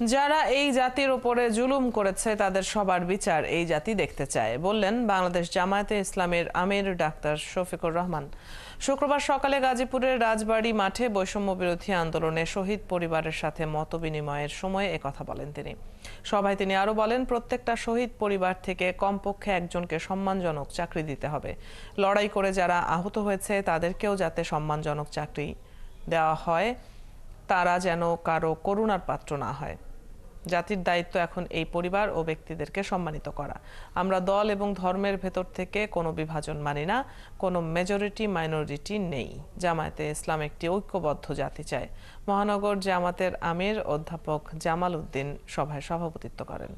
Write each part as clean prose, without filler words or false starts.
যারা এই জাতির উপরে জুলুম করেছে তাদের সবার বিচার এই জাতি দেখতে চায়, বললেন বাংলাদেশ জামায়াতে ইসলামের আমির ডাক্তার শফিকুর রহমান। শুক্রবার সকালে গাজীপুরের রাজবাড়ী মাঠে বৈষম্য বিরোধী আন্দোলনে শহীদ পরিবারের সাথে মতবিনিময়ের সময় একথা বলেন তিনি। সভায় তিনি আরো বলেন, প্রত্যেকটা শহীদ পরিবার থেকে কমপক্ষে একজনকে সম্মানজনক চাকরি দিতে হবে। লড়াই করে যারা আহত হয়েছে তাদেরকেও যাতে সম্মানজনক চাকরি দেওয়া হয়, তারা যেন কারো করুণার পাত্র না হয়। জাতির দায়িত্ব এখন এই পরিবার ও ব্যক্তিদেরকে সম্মানিত করা। আমরা দল এবং ধর্মের ভেতর থেকে কোনো বিভাজন মানি না, কোনো মেজরিটি মাইনরিটি নেই। জামায়াতে ইসলাম একটি ঐক্যবদ্ধ জাতি চায়। মহানগর জামাতের আমির অধ্যাপক জামাল উদ্দিন সভায় সভাপতিত্ব করেন।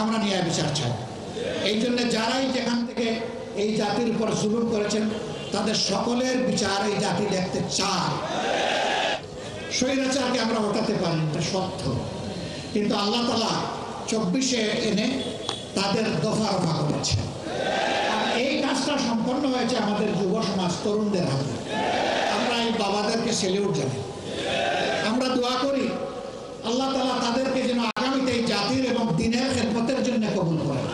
আমরা ন্যায় বিচার চাই। এই জন্য যারাই যেখান থেকে এই জাতির উপর জুলুম করেছেন তাদের সকলের বিচার এই জাতি দেখতে চায়। স্বৈরাচারকে আমরা হটাতে পারি, এটা সত্য, কিন্তু আল্লাহ তাআলা 24-এ এনে তাদের দফা রফা করেছে। আর এই কাজটা সম্পন্ন হয়েছে আমাদের যুব সমাজ, তরুণদের হাতে। আমরা এই বাবাদেরকে সেলিউট জানাই। আমরা দোয়া করি আল্লাহ তাআলা তাদেরকে যেন আগামীতে এই জাতির এবং দ্বীনের খেদমতের জন্য কবুল করেন।